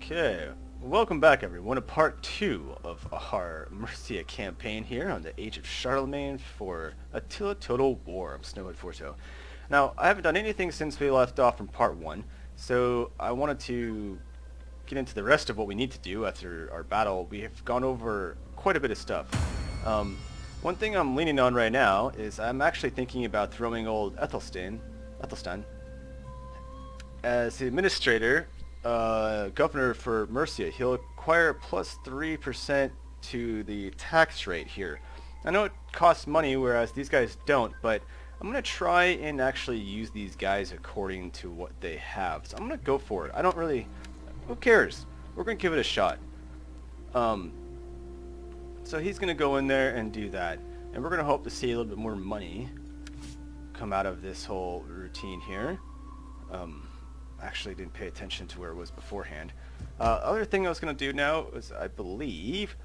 Okay, welcome back everyone to part 2 of our Mercia campaign here on the Age of Charlemagne for Attila Total War. I'm Snowhead Forto. Now, I haven't done anything since we left off from part 1, so I wanted to get into the rest of what we need to do after our battle. We have gone over quite a bit of stuff. One thing I'm leaning on right now is I'm actually thinking about throwing old Ethelstan as the administrator, governor for Mercia. He'll acquire plus 3% to the tax rate here. I know it costs money, whereas these guys don't, but I'm going to try and actually use these guys according to what they have. So I'm going to go for it. I don't really... Who cares? We're going to give it a shot. So he's going to go in there and do that. And we're going to hope to see a little bit more money come out of this whole routine here. Actually didn't pay attention to where it was beforehand. Other thing I was going to do now is, I believe,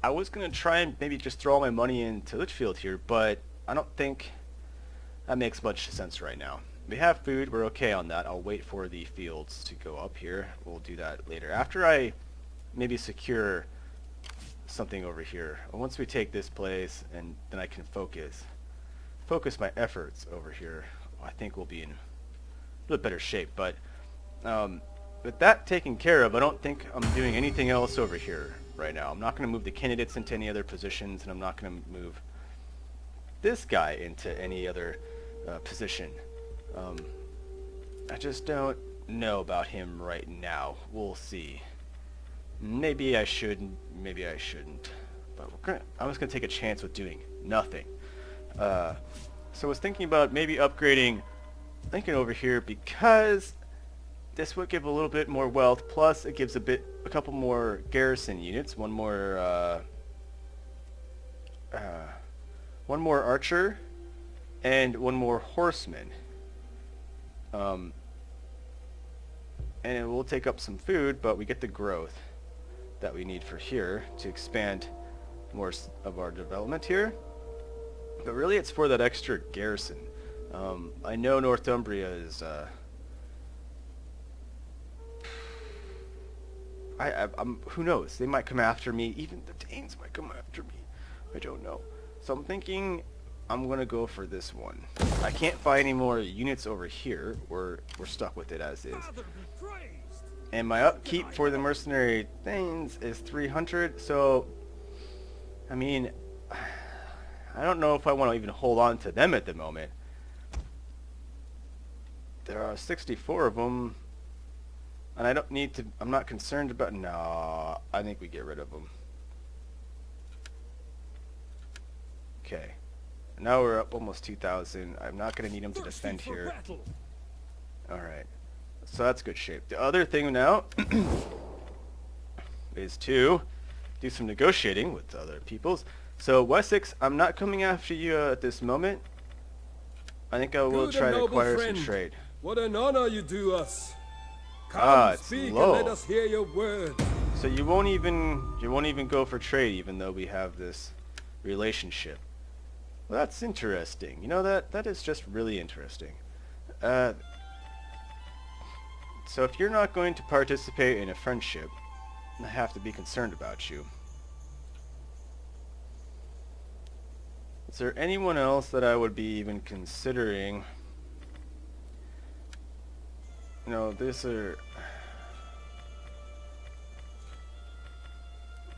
I was going to try and maybe just throw all my money into Litchfield here, but I don't think that makes much sense right now. We have food, we're okay on that. I'll wait for the fields to go up here. We'll do that later. After I maybe secure something over here. Once we take this place, and then I can focus my efforts over here, I think we'll be in a bit better shape. But with that taken care of, I don't think I'm doing anything else over here right now. I'm not going to move the candidates into any other positions, and I'm not going to move this guy into any other position. I just don't know about him right now. We'll see. Maybe I should, maybe I shouldn't. But I'm just going to take a chance with doing nothing. So I was thinking about maybe upgrading Lincoln over here, because this would give a little bit more wealth, plus it gives a couple more garrison units, one more archer, and one more horseman. And it will take up some food, but we get the growth that we need for here to expand more of our development here. But really it's for that extra garrison. I know Northumbria is who knows, they might come after me. Even the Danes might come after me. I don't know. So I'm thinking I'm gonna go for this one. I can't find any more units over here. We're stuck with it as is. And my upkeep for the mercenary things is 300, so I mean, I don't know if I want to even hold on to them at the moment. There are 64 of them, and I don't need to, I'm not concerned about, no, I think we get rid of them. Okay, now we're up almost 2,000. I'm not going to need them to defend here. Alright, so that's good shape. The other thing now is to do some negotiating with other peoples. So Wessex, I'm not coming after you at this moment. I think I will try to acquire some trade. What an honor you do us. Come, speak low. and let us hear your word. So you won't even go for trade, even though we have this relationship. Well, that's interesting. You know, that is just really interesting. So if you're not going to participate in a friendship, I have to be concerned about you. Is there anyone else that I would be even considering? No, these are...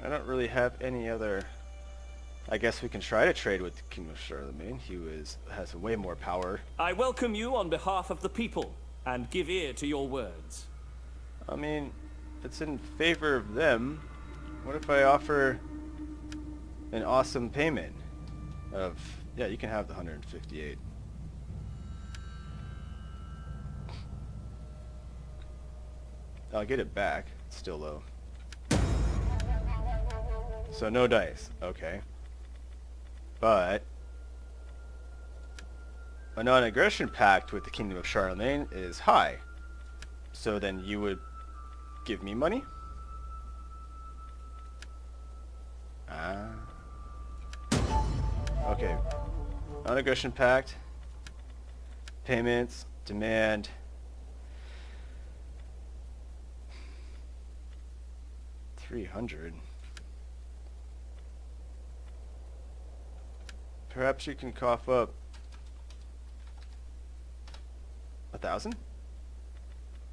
I don't really have any other... I guess we can try to trade with the King of Charlemagne. He has way more power. I welcome you on behalf of the people, and give ear to your words. I mean, it's in favor of them. What if I offer an awesome payment of... Yeah, you can have the 158. I'll get it back. It's still low. So no dice. Okay. But a non-aggression pact with the Kingdom of Charlemagne is high. So then you would give me money? Okay. Non-aggression pact. Payments. Demand. 300. Perhaps you can cough up 1,000?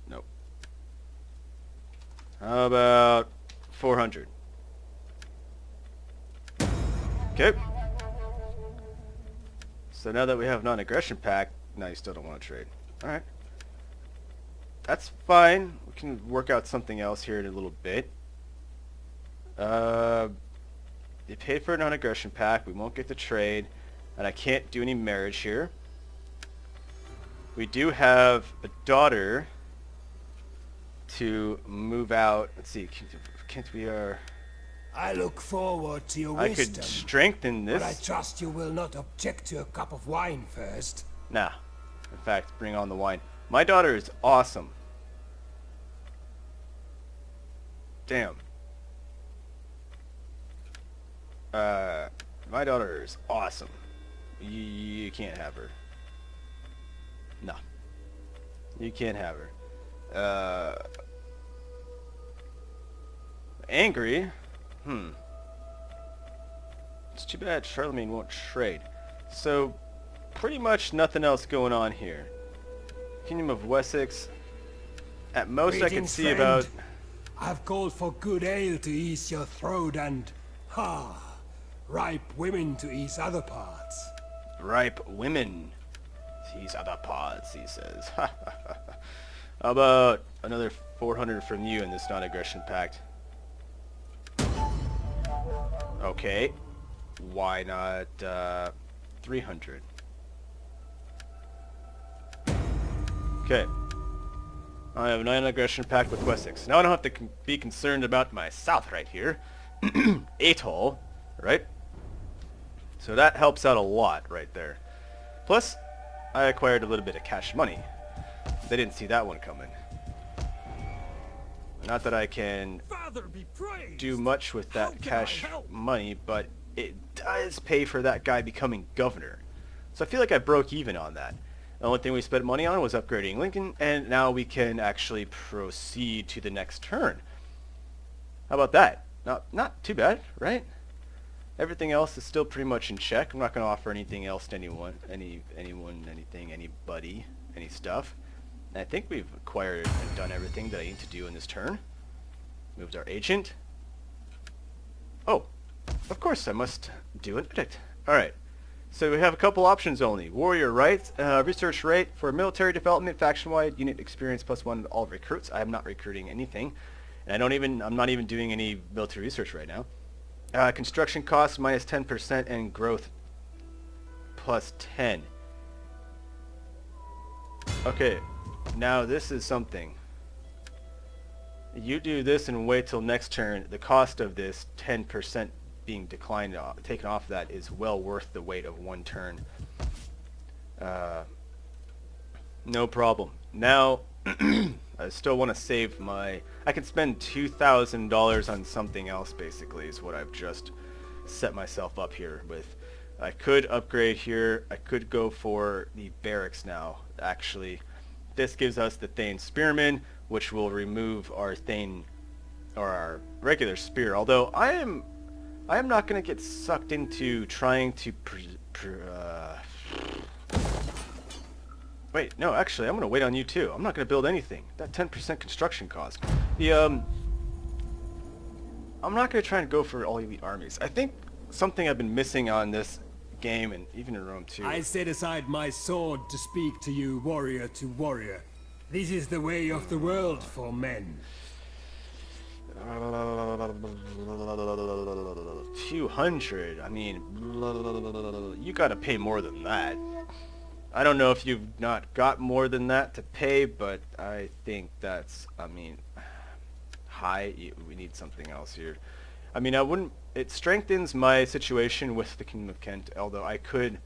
Nope. How about 400? Okay. So now that we have non-aggression pact, now you still don't want to trade. Alright. That's fine. We can work out something else here in a little bit. They paid for a non-aggression pact. We won't get the trade. And I can't do any marriage here. We do have a daughter to move out. Let's see. Can't we I look forward to your I wisdom, could strengthen this. but I trust you will not object to a cup of wine first. Nah. In fact, bring on the wine. My daughter is awesome. Damn. My daughter is awesome. You can't have her. No. You can't have her. Angry? It's too bad Charlemagne won't trade. So, pretty much nothing else going on here. Kingdom of Wessex. At most I can Greetings, see friend. about... I've called for good ale to ease your throat and, ripe women to ease other parts. Ripe women. These other parts, he says. How about another 400 from you in this non-aggression pact? Okay. Why not 300? Okay. I have a non-aggression pact with Wessex. Now I don't have to be concerned about my south right here. Atoll, right? So that helps out a lot right there. Plus, I acquired a little bit of cash money. They didn't see that one coming. Not that I can Father be praised. do much with How that can I cash help? money, but it does pay for that guy becoming governor. So I feel like I broke even on that. The only thing we spent money on was upgrading Lincoln, and now we can actually proceed to the next turn. How about that? Not too bad, right? Everything else is still pretty much in check. I'm not going to offer anything else to anyone, anything, anybody, any stuff. And I think we've acquired and done everything that I need to do in this turn. Moved our agent. Oh, of course I must do an edict. Alright, so we have a couple options only. Warrior rights, research rate for military development, faction-wide, unit experience +1 to all recruits. I am not recruiting anything. And I'm not even doing any military research right now. Construction costs -10% and growth +10. Okay, now this is something. You do this and wait till next turn. The cost of this 10% being declined, taken off that is well worth the wait of one turn. No problem. Now, I still want to save my... I can spend $2,000 on something else, basically, is what I've just set myself up here with. I could upgrade here. I could go for the barracks now, actually. This gives us the Thane Spearman, which will remove our Thane, or our regular spear. Although, I am not going to get sucked into trying to... Wait, no, actually, I'm going to wait on you too. I'm not going to build anything. That 10% construction cost. I'm not going to try and go for all elite armies. I think something I've been missing on this game, and even in Rome too. I set aside my sword to speak to you, warrior to warrior. This is the way of the world for men. 200. I mean, you got to pay more than that. I don't know if you've not got more than that to pay, but I think that's, I mean, high. We need something else here. I mean, I wouldn't... It strengthens my situation with the Kingdom of Kent, although I could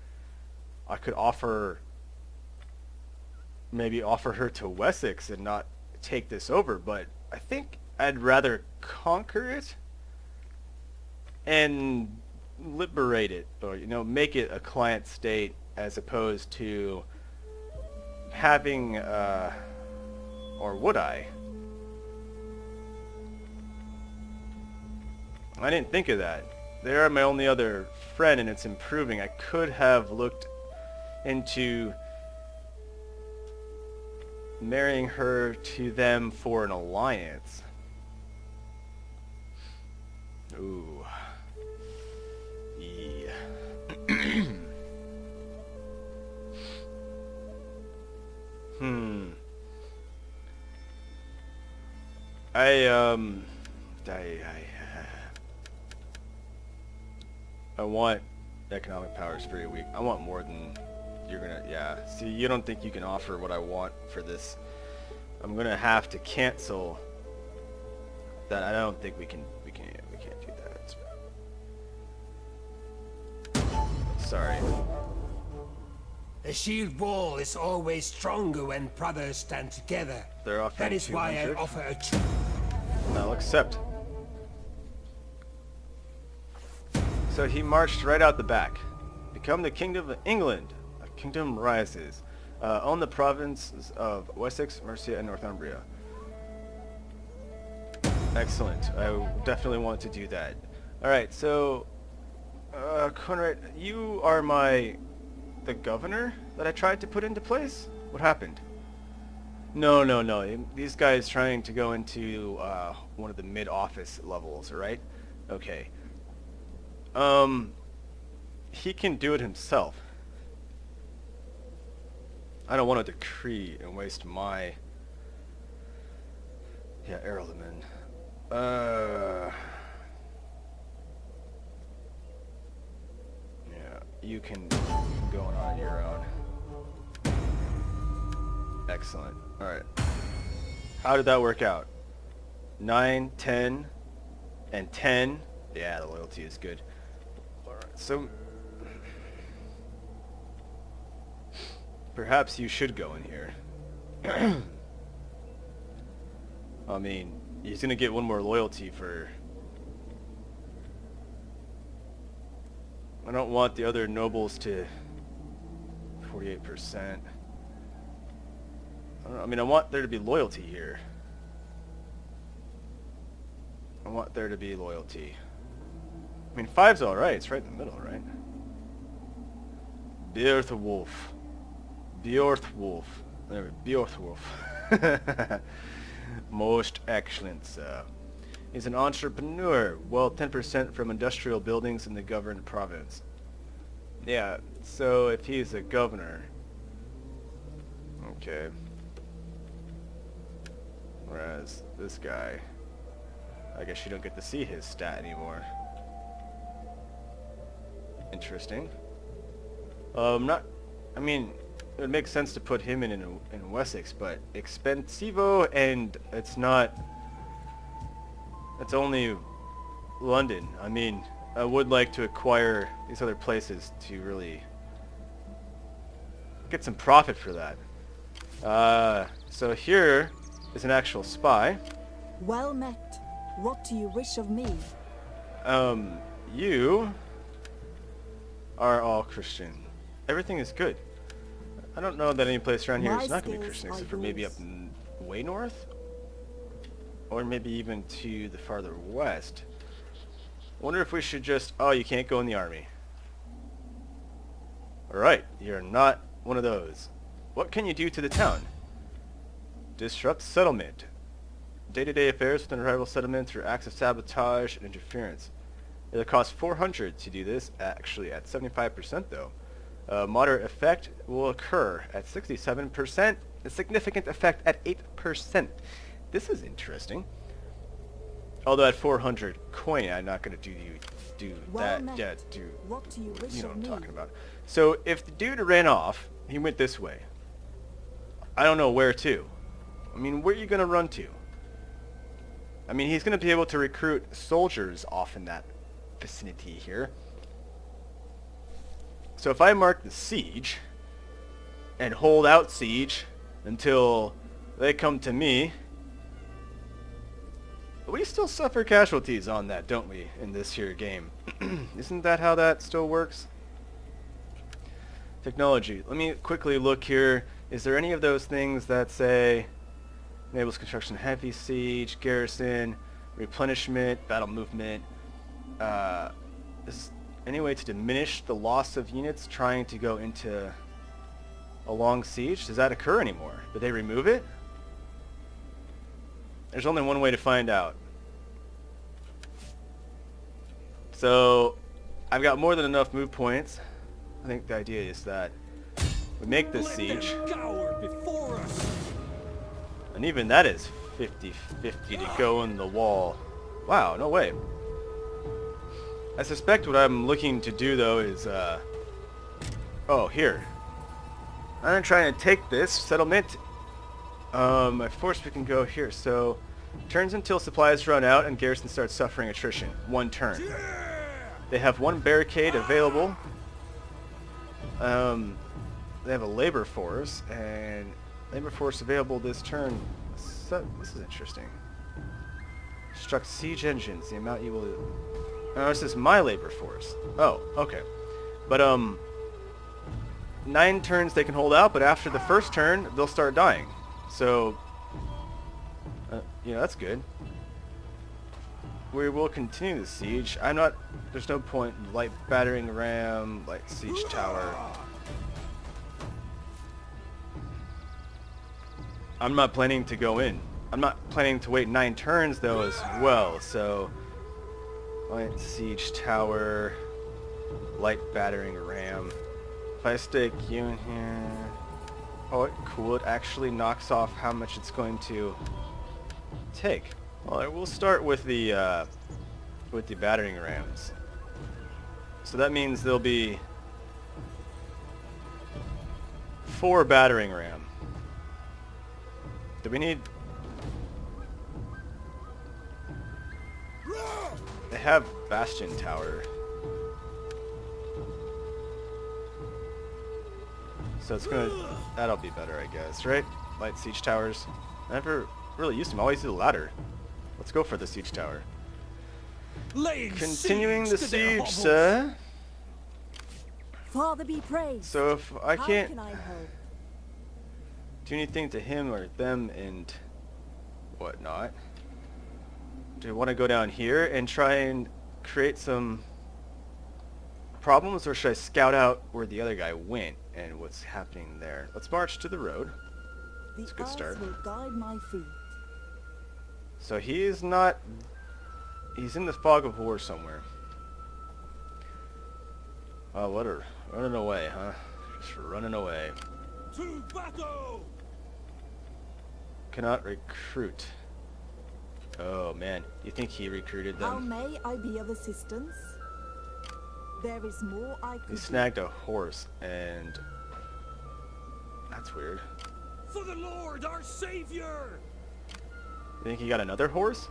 offer... Maybe offer her to Wessex and not take this over, but I think I'd rather conquer it and liberate it, or, you know, make it a client state, as opposed to having, or would I? I didn't think of that. They are my only other friend, and it's improving. I could have looked into marrying her to them for an alliance. Ooh. Yeah. I want economic power is very weak. I want more than you're gonna, yeah. See, you don't think you can offer what I want for this. I'm gonna have to cancel that. I don't think we can't do that. Sorry. A shield wall is always stronger when brothers stand together. They're offering That is why I 200. offer a truce. I'll accept. So he marched right out the back. Become the Kingdom of England. A kingdom rises. Own the provinces of Wessex, Mercia, and Northumbria. Excellent. I definitely want to do that. Alright, so... Conrad, you are the governor that I tried to put into place? What happened? No. These guys trying to go into one of the mid-office levels, right? Okay. He can do it himself. I don't want to decree and waste my... Yeah, Earlman. Yeah, you can go on your own. Excellent. Alright. How did that work out? 9, 10, and 10. Yeah, the loyalty is good. Alright, so... perhaps you should go in here. I mean, he's gonna get one more loyalty for... I don't want the other nobles to... 48%. I mean, I want there to be loyalty here. I want there to be loyalty. I mean, 5's alright. It's right in the middle, right? Beorthwulf. Beorthwulf. There, Beorthwulf. Most excellent, sir. He's an entrepreneur. Well, 10% from industrial buildings in the governed province. Yeah, so if he's a governor... Okay. Whereas this guy... I guess you don't get to see his stat anymore. Interesting. I mean, it would make sense to put him in Wessex, but expensivo, and it's not... It's only London. I mean, I would like to acquire these other places to really get some profit for that. So here is an actual spy. Well met. What do you wish of me? You are all Christian. Everything is good. I don't know that any place around here is not going to be Christian, except for maybe up way north? Or maybe even to the farther west. Wonder if we should just... Oh, you can't go in the army. Alright, you're not one of those. What can you do to the town? Disrupt settlement. Day-to-day affairs within a rival settlement through acts of sabotage and interference. It'll cost 400 to do this, actually at 75% though. Moderate effect will occur at 67%. A significant effect at 8%. This is interesting. Although at 400 coin, I'm not going to do Well that. met. Yeah, do What do you wish you know of what I'm me? talking about. So if the dude ran off, he went this way. I don't know where to. I mean, where are you going to run to? I mean, he's going to be able to recruit soldiers off in that vicinity here. So if I mark the siege and hold out siege until they come to me, we still suffer casualties on that, don't we, in this here game? Isn't that how that still works? Technology. Let me quickly look here. Is there any of those things that say enables construction heavy siege, garrison, replenishment, battle movement? is any way to diminish the loss of units trying to go into a long siege? Does that occur anymore? Did they remove it? There's only one way to find out. So, I've got more than enough move points. I think the idea is that we make this siege. Cower before us. And even that is 50-50 to go in the wall. Wow, no way. I suspect what I'm looking to do though is, oh, here. I'm trying to take this settlement. Of course we can go here. So, turns until supplies run out and garrison starts suffering attrition. 1 turn. They have 1 barricade available. They have a labor force, and labor force available this turn. So, this is interesting. Construct siege engines. The amount you will... Oh, this is my labor force. Oh, okay. But, 9 turns they can hold out, but after the first turn, they'll start dying. So, that's good. We will continue the siege. There's no point in light battering ram, light siege tower. I'm not planning to go in. I'm not planning to wait 9 turns though as well, so light siege tower, light battering ram. If I stick you in here, oh cool, it actually knocks off how much it's going to take. Well, we'll start with the battering rams. So that means there'll be 4 battering ram. Do we need... They have bastion tower. So it's gonna... That'll be better, I guess, right? Light siege towers. I never really used them. I always do the ladder. Let's go for the siege tower. Continuing the siege, sir. Father be praised. So if I How can't can I help? do anything to him or them and whatnot, do I want to go down here and try and create some problems, or should I scout out where the other guy went and what's happening there? Let's march to the road. That's a good start. The earth will guide my feet. So he is not... He's in the fog of war somewhere. Oh, what a... Running away, huh? Just running away. To battle! Cannot recruit. Oh, man. You think he recruited How them? may I be of assistance? There is more I could He do. snagged a horse, and... That's weird. For the Lord, our Savior! You think he got another horse?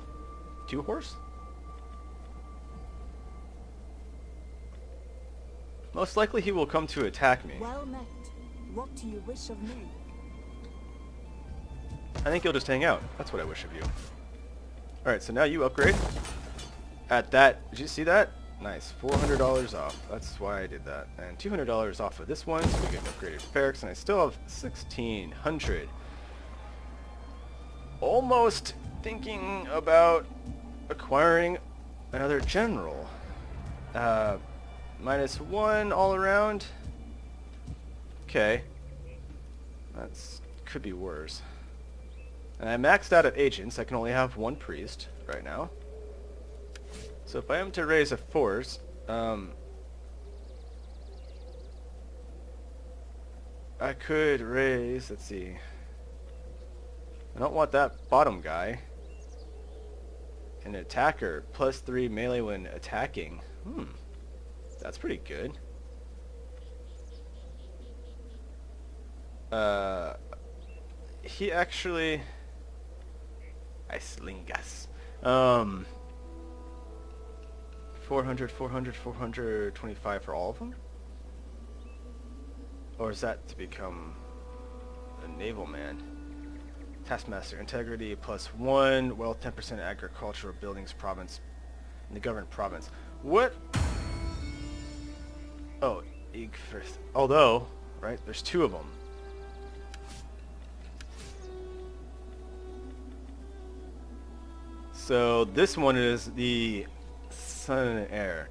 2 horse? Most likely he will come to attack me. Well met. What do you wish of me? I think he'll just hang out. That's what I wish of you. Alright, so now you upgrade. At that, did you see that? Nice, $400 off. That's why I did that. And $200 off of this one, so we get upgraded barracks, and I still have 1,600. Almost thinking about acquiring another general. -1 all around. Okay. That's could be worse. And I maxed out at agents. I can only have 1 priest right now. So if I am to raise a force, I could raise, let's see. I don't want that bottom guy. An attacker, +3 melee when attacking. That's pretty good. He actually... I slingas. 400, 400, 425 for all of them? Or is that to become a naval man? Taskmaster, integrity +1, wealth 10%, agricultural buildings province, in the governed province. What? Oh, first. Although, right, there's 2 of them. So this one is the son and heir.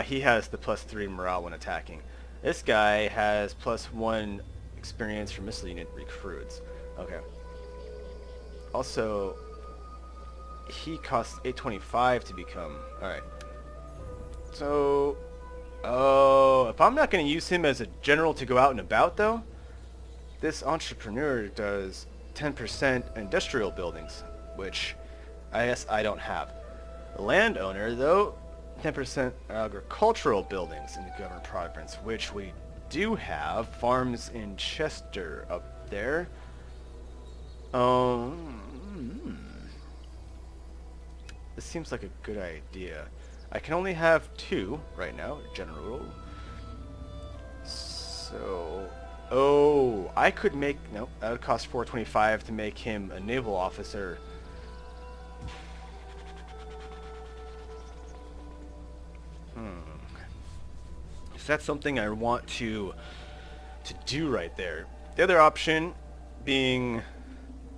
He has the +3 morale when attacking. This guy has +1 experience for miscellaneous recruits. Okay. Also, he costs 825 to become. Alright. So, oh, if I'm not going to use him as a general to go out and about, though, this entrepreneur does 10% industrial buildings, which I guess I don't have. The landowner, though, 10% agricultural buildings in the government province, which we do have. Farms in Chester up there. This seems like a good idea. I can only have 2 right now, general. So, oh, I could make, nope, that would cost 425 to make him a naval officer. So that's something I want to do right there. The other option being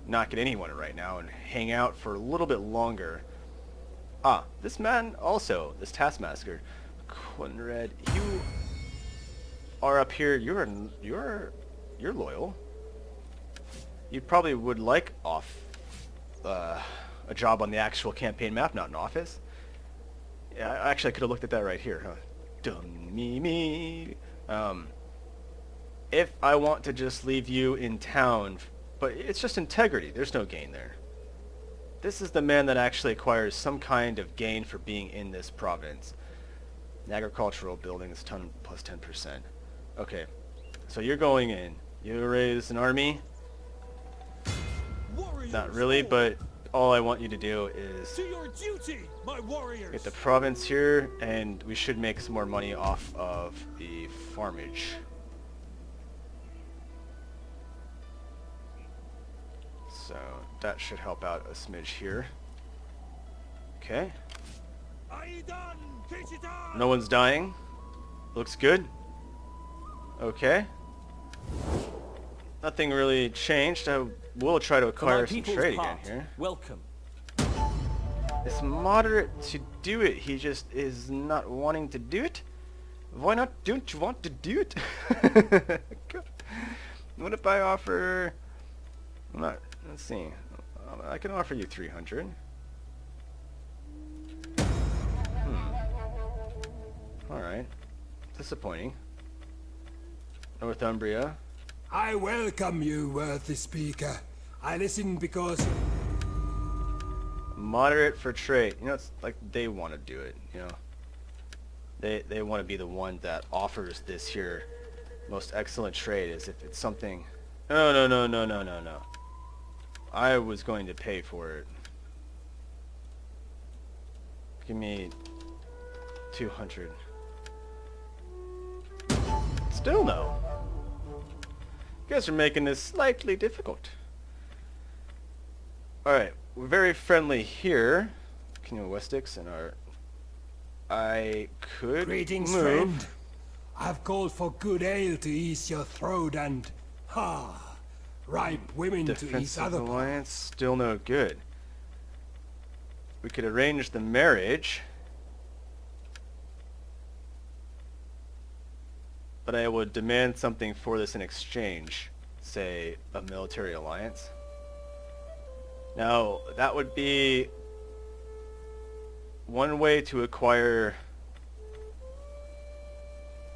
not get anyone right now and hang out for a little bit longer. This man also, this taskmaster, Conrad, you are up here. You're loyal. You probably would like a job on the actual campaign map, not an office. Yeah, actually, I could have looked at that right here, huh? Dumb me. If I want to just leave you in town, but it's just integrity. There's no gain there. This is the man that actually acquires some kind of gain for being in this province. An agricultural building is plus 10%. Okay, so you're going in. You raise an army? Not really, but all I want you to do is To your duty, my warriors. get the province here, and we should make some more money off of the farmage. So that should help out a smidge here. Okay. No one's dying. Looks good. Okay. Nothing really changed. I will try to acquire some trade again here. Welcome. It's moderate to do it. He just is not wanting to do it. Why not? Don't you want to do it? What if I offer? I'm not. Let's see. I can offer you 300. Alright. Disappointing. Northumbria. I welcome you, worthy speaker. I listen because... Moderate for trade. You know, it's like they want to do it, you know. They want to be the one that offers this here most excellent trade as if it's something... No. I was going to pay for it. Give me 200. Still no. You guys are making this slightly difficult. Alright, we're very friendly here. King of Wessex and our... I could Greetings, move. friend. I've called for good ale to ease your throat and... ripe women to ease Defensive other alliance, still no good. We could arrange the marriage. But I would demand something for this in exchange. Say, a military alliance. Now, that would be one way to acquire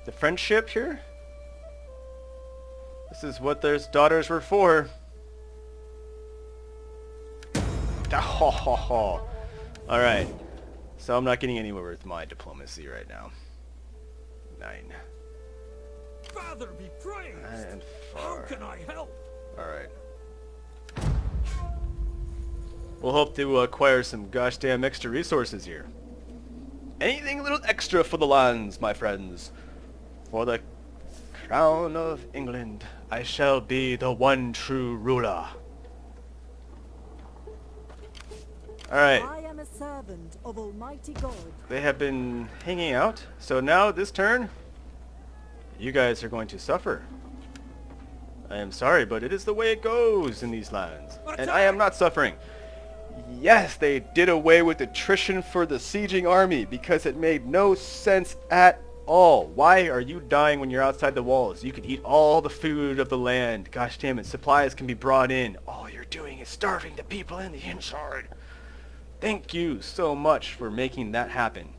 the friendship here. This is what their daughters were for. Alright. So I'm not getting anywhere with my diplomacy right now. 9. Father be praised. And How 4. can I help? Alright. We'll hope to acquire some gosh damn extra resources here. Anything a little extra for the lands, my friends. For the crown of England, I shall be the one true ruler. Alright. I am a servant of Almighty God. They have been hanging out, so now this turn, you guys are going to suffer. I am sorry, but it is the way it goes in these lands. And I am not suffering. Yes, they did away with attrition for the sieging army because it made no sense at all. Why are you dying when you're outside the walls? You can eat all the food of the land. Gosh damn it, supplies can be brought in. All you're doing is starving the people in the inside. Thank you so much for making that happen.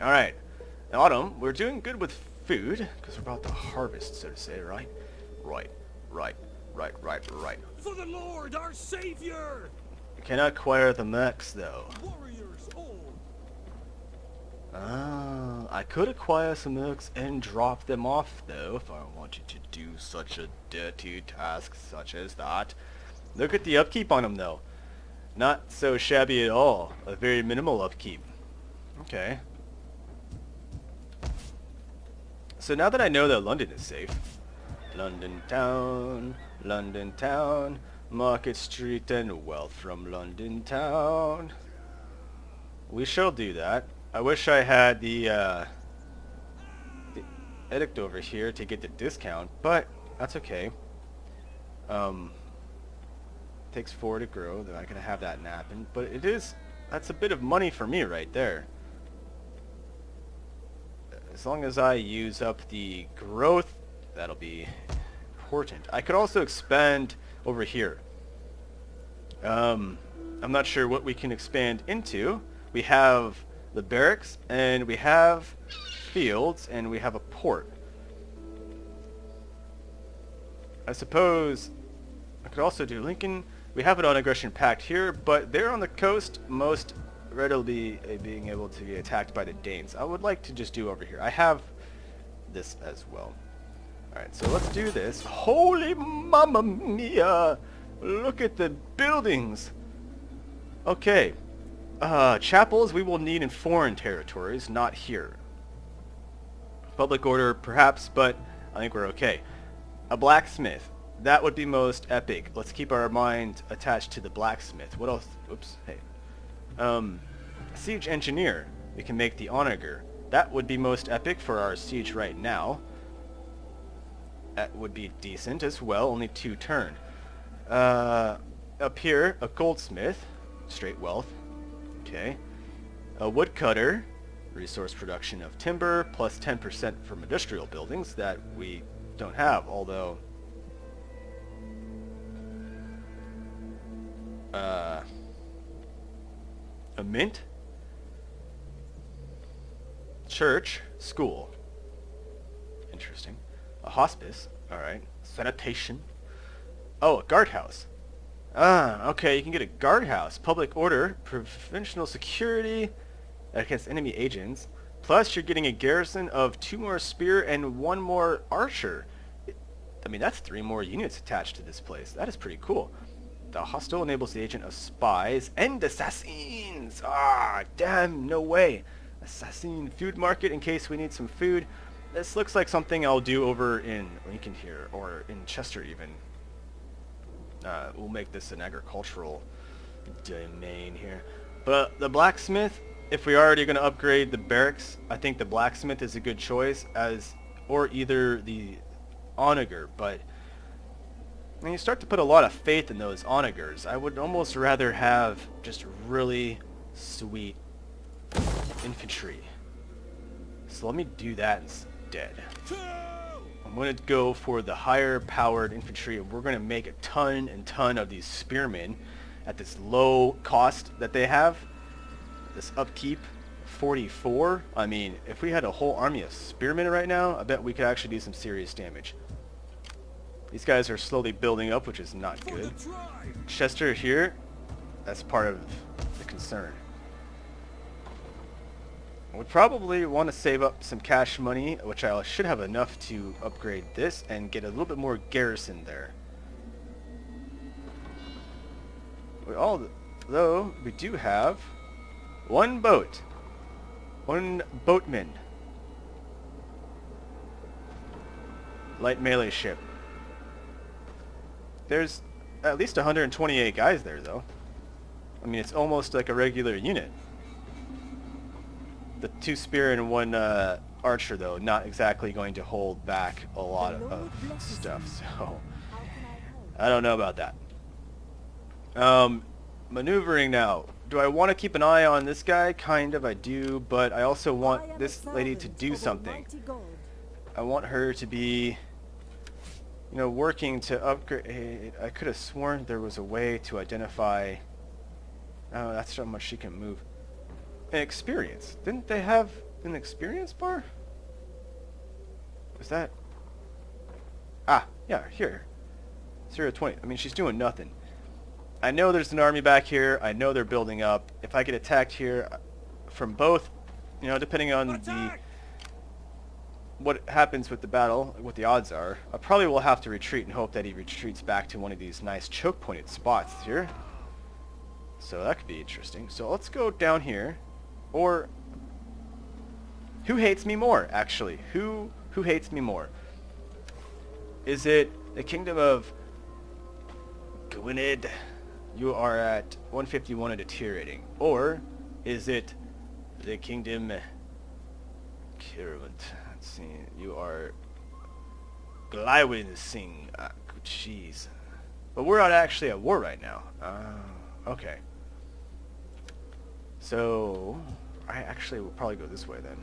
Alright, Autumn, we're doing good with food because we're about to harvest, so to say, right? Right. For the Lord, our Savior! We cannot acquire the mechs, though. Warriors all! I could acquire some mechs and drop them off, though, if I wanted to do such a dirty task such as that. Look at the upkeep on them, though. Not so shabby at all. A very minimal upkeep. Okay. So now that I know that London is safe, London town, Market Street and wealth from London town. We shall do that. I wish I had the edict over here to get the discount, but that's okay. Takes 4 to grow, then I can have that happen. But that's a bit of money for me right there. As long as I use up the growth, that'll be important. I could also expand over here. I'm not sure what we can expand into. We have the barracks, and we have fields, and we have a port. I suppose I could also do Lincoln. We have an non-aggression pact here, but they're on the coast, most readily being able to be attacked by the Danes. I would like to just do over here. I have this as well. Alright, so let's do this. Holy mamma mia! Look at the buildings! Okay. Chapels we will need in foreign territories, not here. Public order perhaps, but I think we're okay. A blacksmith. That would be most epic. Let's keep our mind attached to the blacksmith. What else? Oops. Hey. Siege engineer. We can make the onager. That would be most epic for our siege right now. That would be decent as well. Only 2 turn. Up here, a goldsmith. Straight wealth. Okay. A woodcutter. Resource production of timber plus 10% from industrial buildings that we don't have, although a mint, church, school, interesting, a hospice, alright, sanitation, oh, a guardhouse, okay, you can get a guardhouse, public order, provincial security against enemy agents, plus you're getting a garrison of 2 more spear and 1 more archer. I mean, that's 3 more units attached to this place. That is pretty cool. The hostile enables the agent of spies and assassins. Ah, damn, no way. Assassin food market in case we need some food. This looks like something I'll do over in Lincoln here, or in Chester even. We'll make this an agricultural domain here. But the blacksmith, if we're already going to upgrade the barracks, I think the blacksmith is a good choice, or either the onager, but when you start to put a lot of faith in those onagers, I would almost rather have just really sweet infantry. So let me do that instead. I'm going to go for the higher powered infantry, and we're going to make a ton and ton of these spearmen at this low cost that they have. This upkeep, 44. I mean, if we had a whole army of spearmen right now, I bet we could actually do some serious damage. These guys are slowly building up, which is not good. Chester here, that's part of the concern. I would probably want to save up some cash money, which I should have enough to upgrade this and get a little bit more garrison there. Though we do have 1 boat, 1 boatman, light melee ship. There's at least 128 guys there, though. I mean, it's almost like a regular unit. The 2 spear and 1 archer, though, not exactly going to hold back a lot of stuff, so I don't know about that. Maneuvering now. Do I want to keep an eye on this guy? Kind of, I do, but I also want this lady to do something. I want her to be, you know, working to upgrade. I could have sworn there was a way to identify. Oh, that's how much she can move. An experience. Didn't they have an experience bar? Was that? Ah, yeah, here. 0 to 20. I mean, she's doing nothing. I know there's an army back here. I know they're building up. If I get attacked here from both, you know, depending on what happens with the battle, what the odds are, I probably will have to retreat and hope that he retreats back to one of these nice choke-pointed spots here. So that could be interesting. So let's go down here. Or who hates me more, actually? Who hates me more? Is it the Kingdom of Gwynedd? You are at 151 and deteriorating. Or is it the Kingdom Kirwant? Let's see. You are Glywin Singh. Jeez. But we're not actually at war right now. Okay. So I actually will probably go this way then.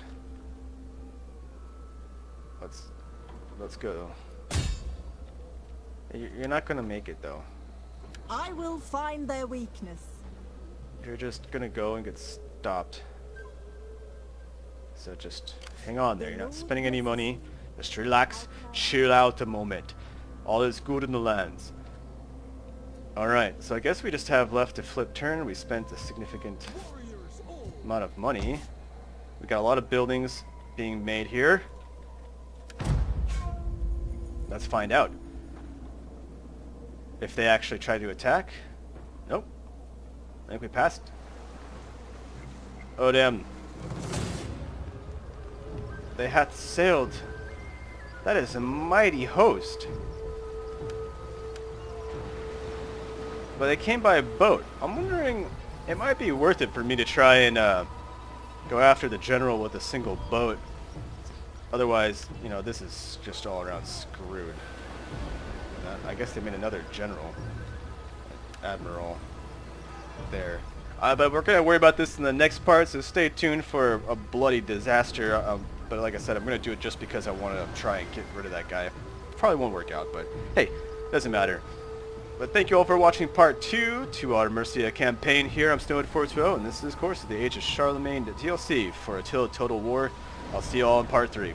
Let's go. You're not gonna make it though. I will find their weakness. You're just gonna go and get stopped. So just hang on there. You're not spending any money. Just relax, chill out a moment. All is good in the lands. Alright, so I guess we just have left to flip turn. We spent a significant amount of money. We got a lot of buildings being made here. Let's find out. If they actually try to attack. Nope. I think we passed. Oh damn. They hath sailed. That is a mighty host. But they came by a boat. I'm wondering, it might be worth it for me to try and go after the general with a single boat. Otherwise, you know, this is just all around screwed. I guess they made another general. Admiral. There. But we're going to worry about this in the next part, so stay tuned for a bloody disaster. But like I said, I'm going to do it just because I want to try and get rid of that guy. Probably won't work out, but hey, doesn't matter. But thank you all for watching part 2 to our Mercia campaign here. I'm Snow420, and this is, of course, the Age of Charlemagne, the DLC for Attila Total War. I'll see you all in part 3.